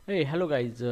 Hello guys,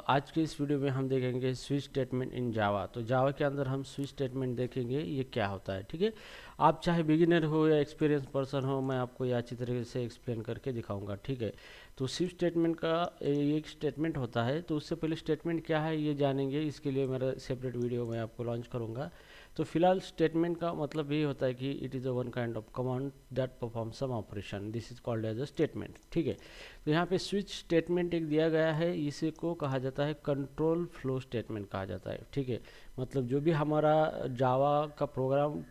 आज के इस वीडियो में हम देखेंगे स्विच स्टेटमेंट इन जावा। तो जावा के अंदर हम स्विच स्टेटमेंट देखेंगे ये क्या होता है। ठीक है, आप चाहे बिगिनर हो या एक्सपीरियंस पर्सन हो, मैं आपको ये अच्छी तरीके से एक्सप्लेन करके दिखाऊंगा। ठीक है, तो स्विच स्टेटमेंट का ये एक स्टेटमेंट होता है। तो उससे पहले स्टेटमेंट क्या है ये जानेंगे, इसके लिए मेरा सेपरेट वीडियो मैं आपको लॉन्च करूँगा। तो फिलहाल स्टेटमेंट का मतलब ये होता है कि it is a one kind of command that perform some operation, this is called as a statement. ठीक है, तो यहाँ पे स्विच स्टेटमेंट एक दिया गया है, इसे को कहा जाता है कंट्रोल फ्लो स्टेटमेंट कहा जाता है। ठीक है, मतलब जो भी हमारा जावा का प्रोग्राम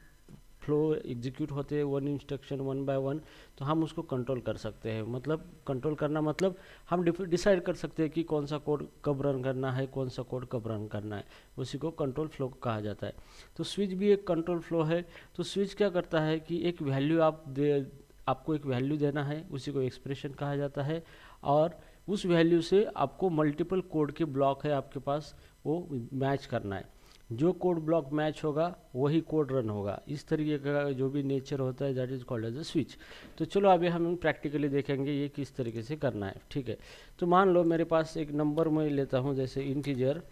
फ्लो एग्जीक्यूट होते हैं one instruction one by one, तो हम उसको कंट्रोल कर सकते हैं। मतलब कंट्रोल करना मतलब हम डिसाइड कर सकते हैं कि कौन सा कोड कब रन करना है, कौन सा कोड कब रन करना है, उसी को कंट्रोल फ्लो कहा जाता है। तो स्विच भी एक कंट्रोल फ्लो है। तो स्विच क्या करता है कि एक वैल्यू आपको एक वैल्यू देना है, उसी को एक्सप्रेशन कहा जाता है, और उस वैल्यू से आपको मल्टीपल कोड के ब्लॉक है आपके पास, वो मैच करना है। जो कोड ब्लॉक मैच होगा वही कोड रन होगा। इस तरीके का जो भी नेचर होता है that is called as a switch. तो चलो अभी हम प्रैक्टिकली देखेंगे ये किस तरीके से करना है। ठीक है, तो मान लो मेरे पास एक नंबर मैं लेता हूँ, जैसे इंटीजर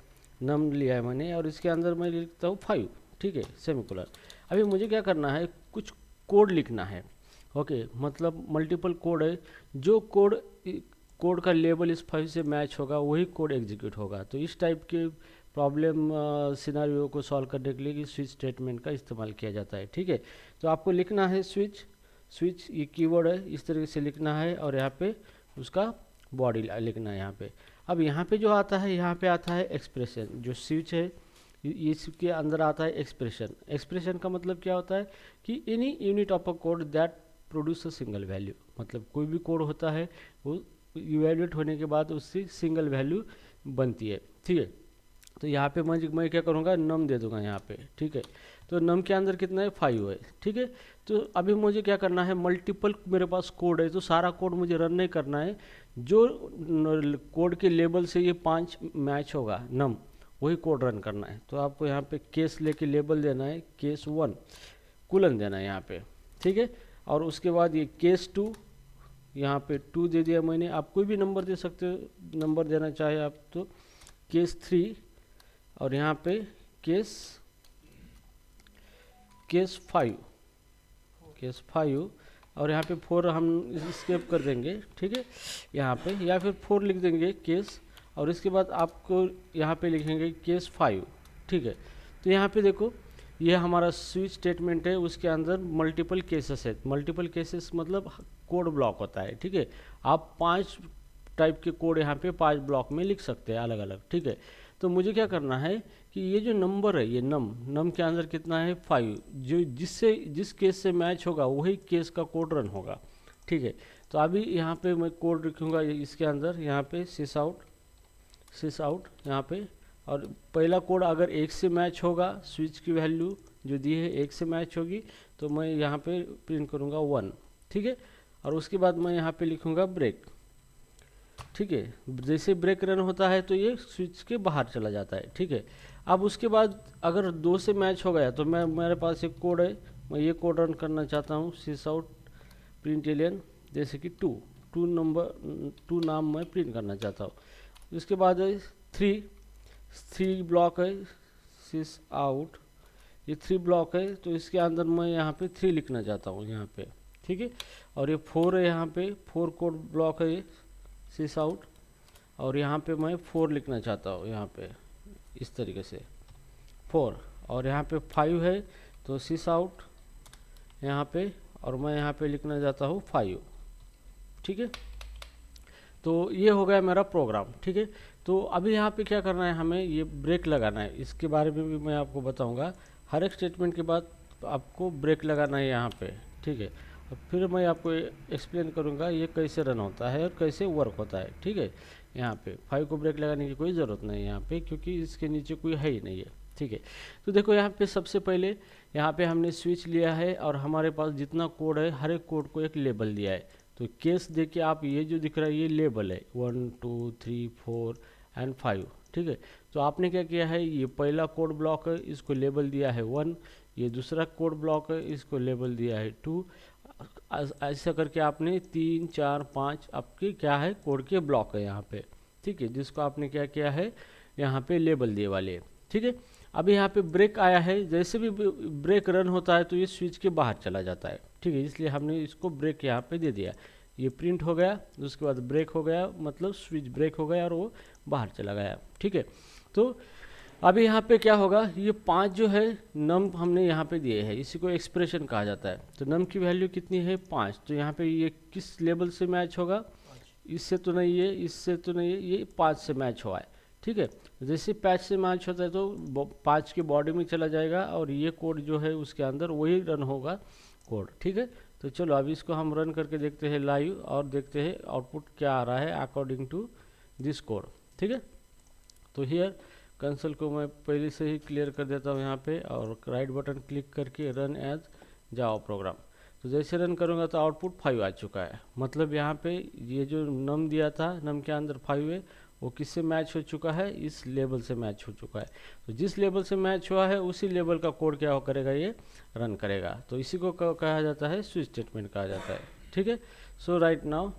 नम लिया है मैंने, और इसके अंदर मैं लिखता हूँ 5। ठीक है, सेमीकोलन। अभी मुझे क्या करना है, कुछ कोड लिखना है। ओके, मतलब मल्टीपल कोड है। जो कोड का लेबल इस 5 से मैच होगा वही कोड एग्जीक्यूट होगा। तो इस टाइप के प्रॉब्लम सिनारियो को सॉल्व करने के लिए स्विच स्टेटमेंट का इस्तेमाल किया जाता है। ठीक है, तो आपको लिखना है स्विच। स्विच ये कीवर्ड है, इस तरीके से लिखना है, और यहाँ पे उसका बॉडी लिखना है यहाँ पे। अब यहाँ पे जो आता है, यहाँ पे आता है एक्सप्रेशन। जो स्विच है इसके अंदर आता है एक्सप्रेशन। एक्सप्रेशन का मतलब क्या होता है कि any unit of a code that produce a single value. मतलब कोई भी कोड होता है वो इवेल्युएट होने के बाद उससे सिंगल वैल्यू बनती है। ठीक है, तो यहाँ पे मैं क्या करूँगा, नम दे दूंगा यहाँ पे। ठीक है, तो नम के अंदर कितना है, 5 है। ठीक है, तो अभी मुझे क्या करना है, मल्टीपल मेरे पास कोड है, तो सारा कोड मुझे रन नहीं करना है। जो कोड के लेबल से ये 5 मैच होगा नम, वही कोड रन करना है। तो आपको यहाँ पे केस लेके लेबल देना है, केस 1 कुलन देना है यहाँ पे। ठीक है, और उसके बाद ये केस 2, यहाँ पे 2 दे दिया मैंने। आप कोई भी नंबर दे सकते हो, नंबर देना चाहे आप तो। केस 3, और यहाँ पे केस केस 5, केस 5, और यहाँ पे 4 हम स्केप कर देंगे। ठीक है, यहाँ पे या फिर 4 लिख देंगे केस, और इसके बाद आपको यहाँ पे लिखेंगे केस 5। ठीक है, तो यहाँ पे देखो ये हमारा स्विच स्टेटमेंट है, उसके अंदर मल्टीपल केसेस है। मल्टीपल केसेस मतलब कोड ब्लॉक होता है। ठीक है, आप 5 टाइप के कोड यहाँ पे 5 ब्लॉक में लिख सकते हैं अलग अलग। ठीक है, तो मुझे क्या करना है कि ये जो नंबर है, ये नम के अंदर कितना है, 5। जो जिस केस से मैच होगा वही केस का कोड रन होगा। ठीक है, तो अभी यहाँ पे मैं कोड लिखूँगा इसके अंदर, यहाँ पे सिस आउट यहाँ पे। और पहला कोड अगर 1 से मैच होगा, स्विच की वैल्यू जो दी है 1 से मैच होगी, तो मैं यहाँ पे प्रिंट करूँगा 1। ठीक है, और उसके बाद मैं यहाँ पे लिखूँगा ब्रेक। ठीक है, जैसे ब्रेक रन होता है तो ये स्विच के बाहर चला जाता है। ठीक है, अब उसके बाद अगर 2 से मैच हो गया तो मेरे पास एक कोड है, मैं ये कोड रन करना चाहता हूँ, सिस आउट प्रिंट एलियन, जैसे कि 2 नाम मैं प्रिंट करना चाहता हूँ। उसके बाद है 3 ब्लॉक है, सिस आउट, ये 3 ब्लॉक है, तो इसके अंदर मैं यहाँ पे 3 लिखना चाहता हूँ यहाँ पे। ठीक है, और ये 4 है, यहाँ पे 4 कोड ब्लॉक है, सिस आउट, और यहाँ पे मैं 4 लिखना चाहता हूँ यहाँ पे इस तरीके से 4, और यहाँ पे 5 है, तो सिस आउट यहाँ पे, और मैं यहाँ पे लिखना चाहता हूँ 5। ठीक है, तो ये हो गया मेरा प्रोग्राम। ठीक है, तो अभी यहाँ पे क्या करना है, हमें ये ब्रेक लगाना है, इसके बारे में भी मैं आपको बताऊँगा। हर एक स्टेटमेंट के बाद आपको ब्रेक लगाना है यहाँ पे। ठीक है, और फिर मैं आपको एक्सप्लेन करूँगा ये कैसे रन होता है और कैसे वर्क होता है। ठीक है, यहाँ पे 5 को ब्रेक लगाने की कोई ज़रूरत नहीं है यहाँ पे, क्योंकि इसके नीचे कोई है ही नहीं है। ठीक है, तो देखो यहाँ पे सबसे पहले यहाँ पे हमने स्विच लिया है, और हमारे पास जितना कोड है हर एक कोड को एक लेबल दिया है। तो केस देखिए आप, ये जो दिख रहा है ये लेबल है 1 2 3 4 एंड 5। ठीक है, तो आपने क्या किया है, ये पहला कोड ब्लॉक है, इसको लेबल दिया है 1। ये दूसरा कोड ब्लॉक है, इसको लेबल दिया है 2। ऐसा करके आपने 3 4 5 आपके क्या है कोड के ब्लॉक है यहाँ पे। ठीक है, जिसको आपने क्या किया है यहाँ पे लेबल दिए वाले, ठीक है। अब यहाँ पे ब्रेक आया है, जैसे भी ब्रेक रन होता है तो ये स्विच के बाहर चला जाता है, ठीक है, इसलिए हमने इसको ब्रेक यहाँ पे दे दिया। ये प्रिंट हो गया, उसके बाद ब्रेक हो गया, मतलब स्विच ब्रेक हो गया और वो बाहर चला गया, ठीक है। तो अभी यहाँ पे क्या होगा, ये 5 जो है नम हमने यहाँ पे दिए हैं, इसी को एक्सप्रेशन कहा जाता है। तो नम की वैल्यू कितनी है 5, तो यहाँ पे ये किस लेवल से मैच होगा, इससे तो नहीं है, इससे तो नहीं है, ये 5 से मैच हुआ है, ठीक है। जैसे 5 से मैच होता है तो 5 के बॉडी में चला जाएगा और ये कोड जो है उसके अंदर वही रन होगा कोड, ठीक है। तो चलो अभी इसको हम रन करके देखते हैं लाइव और देखते हैं आउटपुट क्या आ रहा है अकॉर्डिंग टू दिस कोड, ठीक है। तो हियर कंसोल को मैं पहले से ही क्लियर कर देता हूँ यहाँ पे, और राइट बटन क्लिक करके रन एज जावा प्रोग्राम। तो जैसे रन करूँगा तो आउटपुट 5 आ चुका है, मतलब यहाँ पे ये जो नम दिया था, नम के अंदर 5 है, वो किससे मैच हो चुका है, इस लेवल से मैच हो चुका है। तो जिस लेवल से मैच हुआ है उसी लेवल का कोड क्या हो करेगा, ये रन करेगा। तो इसी को कहा जाता है स्विच स्टेटमेंट कहा जाता है, ठीक है। सो राइट नाउ,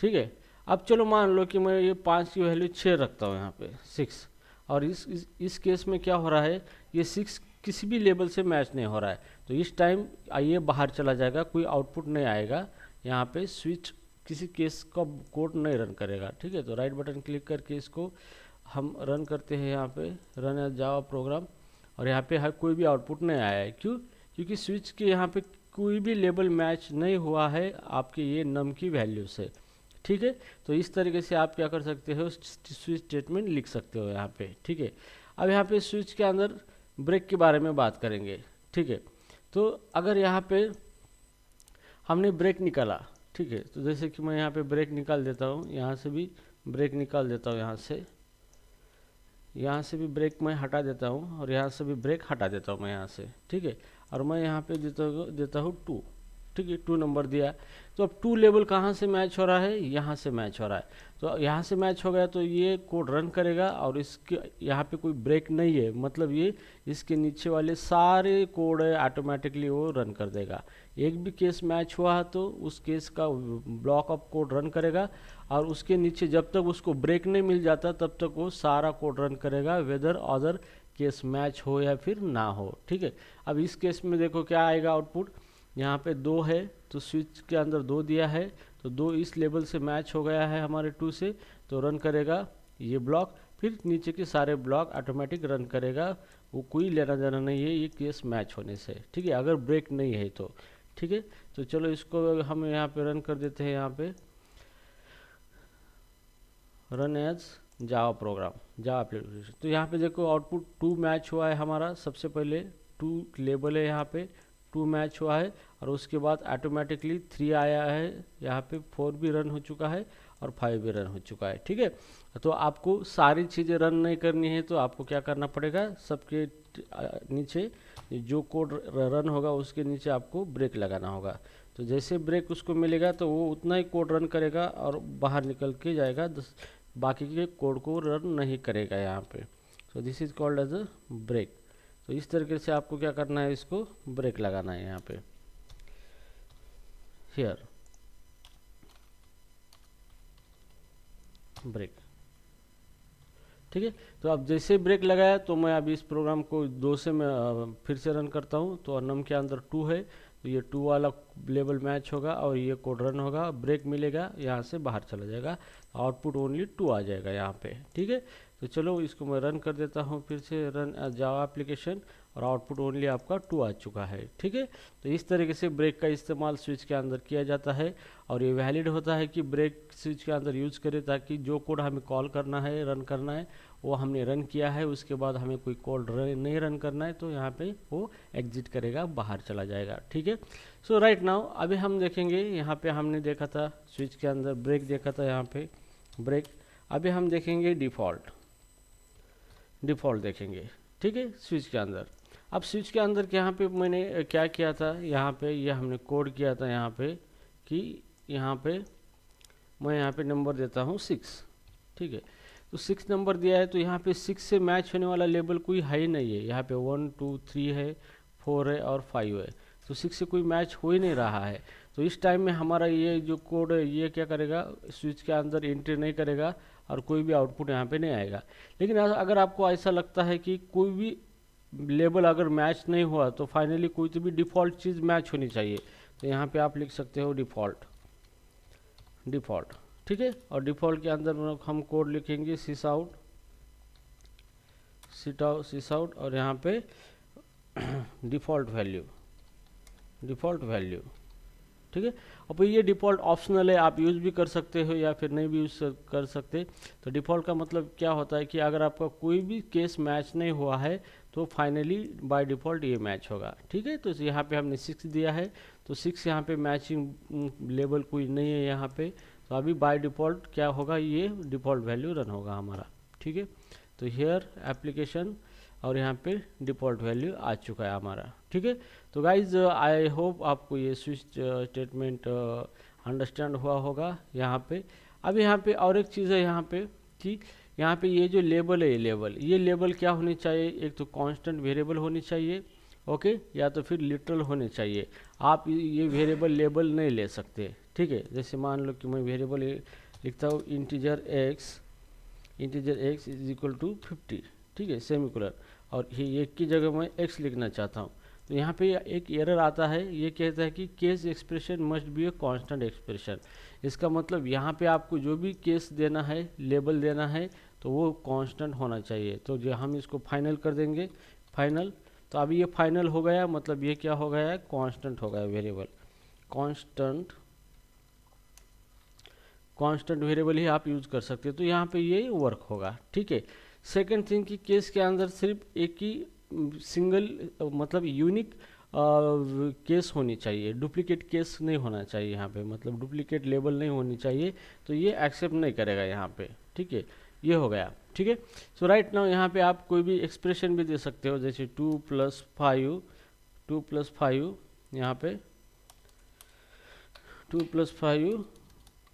ठीक है। अब चलो मान लो कि मैं ये 5 की वैल्यू 6 रखता हूँ यहाँ पे 6, और इस केस में क्या हो रहा है, ये 6 किसी भी लेवल से मैच नहीं हो रहा है, तो इस टाइम ये बाहर चला जाएगा, कोई आउटपुट नहीं आएगा, यहाँ पे स्विच किसी केस का कोड नहीं रन करेगा, ठीक है। तो राइट बटन क्लिक करके इसको हम रन करते हैं, यहाँ पे रन एज जावा प्रोग्राम, और यहाँ पे कोई भी आउटपुट नहीं आया है, क्यों, क्योंकि स्विच के यहाँ पे कोई भी लेवल मैच नहीं हुआ है आपके ये नम की वैल्यू से, ठीक है। तो इस तरीके से आप क्या कर सकते हो, स्विच स्टेटमेंट लिख सकते हो यहाँ पे, ठीक है। अब यहाँ पे स्विच के अंदर ब्रेक के बारे में बात करेंगे, ठीक है। तो अगर यहाँ पे हमने ब्रेक निकाला, ठीक है, तो जैसे कि मैं यहाँ पे ब्रेक निकाल देता हूँ, यहाँ से भी ब्रेक निकाल देता हूँ, यहाँ से भी ब्रेक मैं हटा देता हूँ, और यहाँ से भी ब्रेक हटा देता हूँ मैं यहाँ से, ठीक है। और मैं यहाँ पे देता हूँ 2, ठीक है, 2 नंबर दिया। तो अब 2 लेवल कहाँ से मैच हो रहा है, यहाँ से मैच हो रहा है। तो यहाँ से मैच हो गया तो ये कोड रन करेगा, और इसके यहाँ पे कोई ब्रेक नहीं है, मतलब ये इसके नीचे वाले सारे कोड है ऑटोमेटिकली वो रन कर देगा। एक भी केस मैच हुआ है तो उस केस का ब्लॉक ऑफ कोड रन करेगा, और उसके नीचे जब तक उसको ब्रेक नहीं मिल जाता तब तक वो सारा कोड रन करेगा, वेदर अदर केस मैच हो या फिर ना हो, ठीक है। अब इस केस में देखो क्या आएगा आउटपुट, यहाँ पे 2 है तो स्विच के अंदर 2 दिया है, तो 2 इस लेवल से मैच हो गया है हमारे 2 से, तो रन करेगा ये ब्लॉक, फिर नीचे के सारे ब्लॉक ऑटोमेटिक रन करेगा, वो कोई लेना देना नहीं है ये केस मैच होने से, ठीक है, अगर ब्रेक नहीं है तो, ठीक है। तो चलो इसको हम यहाँ पे रन कर देते हैं, यहाँ पे run as Java program, Java application. तो यहाँ पे देखो आउटपुट 2 मैच हुआ है हमारा, सबसे पहले 2 लेबल है, यहाँ पे 2 मैच हुआ है, और उसके बाद ऑटोमेटिकली 3 आया है, यहाँ पे 4 भी रन हो चुका है और 5 भी रन हो चुका है, ठीक है। तो आपको सारी चीज़ें रन नहीं करनी है, तो आपको क्या करना पड़ेगा, सबके नीचे जो कोड रन होगा उसके नीचे आपको ब्रेक लगाना होगा। तो जैसे ब्रेक उसको मिलेगा तो वो उतना ही कोड रन करेगा और बाहर निकल के जाएगा, बाकी के कोड को रन नहीं करेगा यहाँ पे। So this is called as a break. तो इस तरीके से आपको क्या करना है, इसको ब्रेक लगाना है यहाँ पे, हियर ब्रेक, ठीक है। तो अब जैसे ब्रेक लगाया तो मैं अभी इस प्रोग्राम को 2 से मैं फिर से रन करता हूँ, तो नम के अंदर 2 है, तो ये 2 वाला लेवल मैच होगा और ये कोड रन होगा, ब्रेक मिलेगा, यहाँ से बाहर चला जाएगा, आउटपुट ओनली 2 आ जाएगा यहाँ पे, ठीक है। तो चलो इसको मैं रन कर देता हूँ फिर से, रन जावा एप्लीकेशन, और आउटपुट ओनली आपका 2 आ चुका है, ठीक है। तो इस तरीके से ब्रेक का इस्तेमाल स्विच के अंदर किया जाता है, और ये वैलिड होता है कि ब्रेक स्विच के अंदर यूज़ करें, ताकि जो कोड हमें कॉल करना है, रन करना है, वो हमने रन किया है, उसके बाद हमें कोई कोड नहीं रन करना है, तो यहाँ पे वो एग्जिट करेगा, बाहर चला जाएगा, ठीक है। सो राइट नाउ अभी हम देखेंगे, यहाँ पे हमने देखा था स्विच के अंदर ब्रेक देखा था, यहाँ पे ब्रेक। अभी हम देखेंगे डिफ़ॉल्ट देखेंगे, ठीक है, स्विच के अंदर। अब स्विच के अंदर यहाँ पे मैंने क्या किया था, यहाँ पे ये हमने कोड किया था यहाँ पे कि यहाँ पे मैं यहाँ पे नंबर देता हूँ 6, ठीक है। तो 6 नंबर दिया है, तो यहाँ पे 6 से मैच होने वाला लेबल कोई है ही नहीं है, यहाँ पे 1 2 3 है, 4 है और 5 है, तो 6 से कोई मैच हो ही नहीं रहा है। तो इस टाइम में हमारा ये जो कोड है ये क्या करेगा, स्विच के अंदर एंट्री नहीं करेगा, और कोई भी आउटपुट यहाँ पे नहीं आएगा। लेकिन अगर आपको ऐसा लगता है कि कोई भी लेबल अगर मैच नहीं हुआ तो फाइनली कोई तो भी डिफ़ॉल्ट चीज़ मैच होनी चाहिए, तो यहाँ पे आप लिख सकते हो डिफ़ॉल्ट, ठीक है। और डिफ़ॉल्ट के अंदर हम कोड लिखेंगे सिस आउट और यहाँ पे डिफ़ॉल्ट वैल्यू, ठीक है। अब ये डिफ़ॉल्ट ऑप्शनल है, आप यूज़ भी कर सकते हो या फिर नहीं भी यूज़ कर सकते। तो डिफ़ॉल्ट का मतलब क्या होता है कि अगर आपका कोई भी केस मैच नहीं हुआ है तो फाइनली बाय डिफ़ॉल्ट ये मैच होगा, ठीक है। तो यहाँ पे हमने 6 दिया है, तो 6 यहाँ पे मैचिंग लेबल कोई नहीं है यहाँ पे, तो अभी बाय डिफ़ॉल्ट क्या होगा, ये डिफ़ॉल्ट वैल्यू रन होगा हमारा, ठीक है। तो हियर एप्लीकेशन और यहाँ पे डिफ़ॉल्ट वैल्यू आ चुका है हमारा, ठीक है। तो गाइज आई होप आपको ये स्विच स्टेटमेंट अंडरस्टैंड हुआ होगा यहाँ पे। अब यहाँ पे और एक चीज़ है यहाँ पे कि यहाँ पे ये जो लेबल है, ये लेबल क्या होनी चाहिए, एक तो कांस्टेंट वेरिएबल होनी चाहिए, ओके, या तो फिर लिटरल होने चाहिए। आप ये वेरिएबल लेबल नहीं ले सकते, ठीक है। जैसे मान लो कि मैं वेरिएबल लिखता हूँ integer x is equal to 50, ठीक है, सेमीकोलन, और ये एक की जगह मैं x लिखना चाहता हूँ, तो यहाँ पे एक एरर आता है, ये कहता है कि case expression must be a constant expression. इसका मतलब यहाँ पे आपको जो भी केस देना है, लेबल देना है, तो वो कांस्टेंट होना चाहिए। तो जो हम इसको फाइनल कर देंगे, फाइनल, तो अभी ये फाइनल हो गया, मतलब ये क्या हो गया है, कांस्टेंट हो गया वेरिएबल, कांस्टेंट वेरिएबल ही आप यूज़ कर सकते हो, तो यहाँ पे ये वर्क होगा, ठीक है। सेकंड थिंग कि केस के अंदर सिर्फ एक ही सिंगल मतलब यूनिक केस होनी चाहिए, डुप्लीकेट केस नहीं होना चाहिए यहाँ पे, मतलब डुप्लीकेट लेबल नहीं होनी चाहिए, तो ये एक्सेप्ट नहीं करेगा यहाँ पे, ठीक है। ये हो गया, ठीक है। सो राइट नाउ यहाँ पे आप कोई भी एक्सप्रेशन भी दे सकते हो, जैसे 2 + 5 यहाँ पे 2 + 5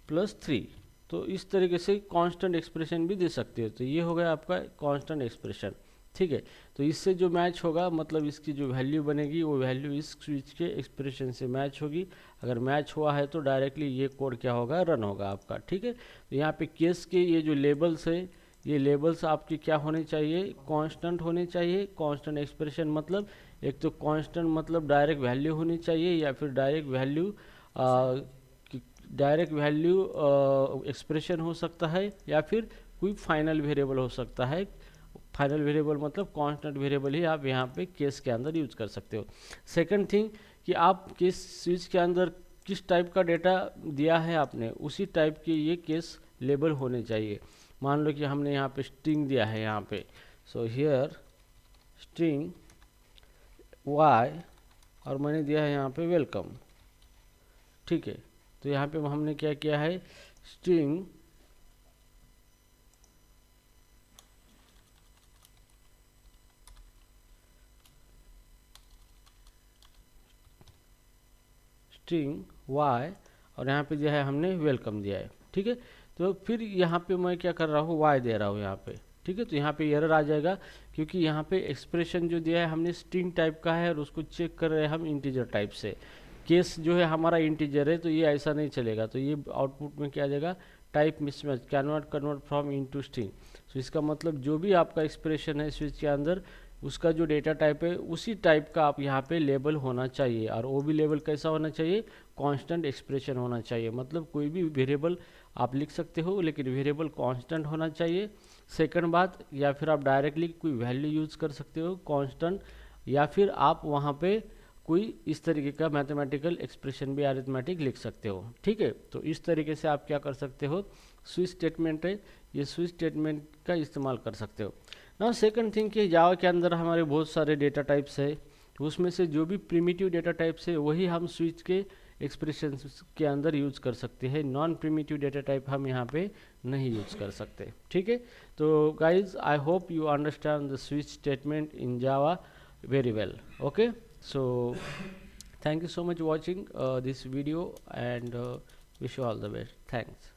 + 3, तो इस तरीके से कांस्टेंट एक्सप्रेशन भी दे सकते हो। तो ये हो गया आपका कांस्टेंट एक्सप्रेशन, ठीक है। तो इससे जो मैच होगा, मतलब इसकी जो वैल्यू बनेगी वो वैल्यू इस स्विच के एक्सप्रेशन से मैच होगी। अगर मैच हुआ है तो डायरेक्टली ये कोड क्या होगा, रन होगा आपका, ठीक है। तो यहाँ पे केस के ये जो लेबल्स है, ये लेबल्स आपके क्या होने चाहिए, कांस्टेंट होने चाहिए। कांस्टेंट एक्सप्रेशन मतलब एक तो कांस्टेंट मतलब डायरेक्ट वैल्यू होनी चाहिए, या फिर डायरेक्ट वैल्यू एक्सप्रेशन हो सकता है, या फिर कोई फाइनल वेरिएबल हो सकता है। फाइनल वेरिएबल मतलब कांस्टेंट वेरिएबल ही आप यहाँ पे केस के अंदर यूज कर सकते हो। सेकंड थिंग कि आप केस स्विच के अंदर किस टाइप का डेटा दिया है आपने, उसी टाइप के ये केस लेबल होने चाहिए। मान लो कि हमने यहाँ पे स्ट्रिंग दिया है यहाँ पे, सो हियर स्ट्रिंग y और मैंने दिया है यहाँ पे वेलकम, ठीक है। तो यहाँ पे हमने क्या किया है, स्ट्रिंग y और यहाँ पे दिया है हमने वेलकम दिया है, ठीक है। तो फिर यहाँ पे मैं क्या कर रहा हूँ, y दे रहा हूँ यहाँ पे, ठीक है। तो यहाँ पे एरर आ जाएगा, क्योंकि यहाँ पे एक्सप्रेशन जो दिया है हमने स्ट्रिंग टाइप का है और उसको चेक कर रहे हैं हम इंटीजर टाइप से। केस जो है हमारा इंटीजर है, तो ये ऐसा नहीं चलेगा, तो ये आउटपुट में क्या आ जाएगा, type mismatch, convert from into string. तो इसका मतलब जो भी आपका एक्सप्रेशन है स्विच के अंदर, उसका जो डेटा टाइप है उसी टाइप का आप यहाँ पे लेबल होना चाहिए, और वो भी लेबल कैसा होना चाहिए, कांस्टेंट एक्सप्रेशन होना चाहिए। मतलब कोई भी वेरिएबल आप लिख सकते हो, लेकिन वेरिएबल कांस्टेंट होना चाहिए। सेकंड बात, या फिर आप डायरेक्टली कोई वैल्यू यूज कर सकते हो कांस्टेंट, या फिर आप वहाँ पे कोई इस तरीके का मैथमेटिकल एक्सप्रेशन भी अरिथमेटिक लिख सकते हो, ठीक है। तो इस तरीके से आप क्या कर सकते हो, स्विच स्टेटमेंट है, ये स्विच स्टेटमेंट का इस्तेमाल कर सकते हो। ना सेकंड थिंग कि जावा के अंदर हमारे बहुत सारे डेटा टाइप्स है, उसमें से जो भी प्रिमिटिव डेटा टाइप्स है वही हम स्विच के एक्सप्रेशन के अंदर यूज कर सकते हैं। नॉन प्रिमिटिव डेटा टाइप हम यहाँ पे नहीं यूज कर सकते, ठीक है। तो guys I hope you understand the switch statement in Java very well, okay. So thank you so much watching this video, and wish you all the best. Thanks.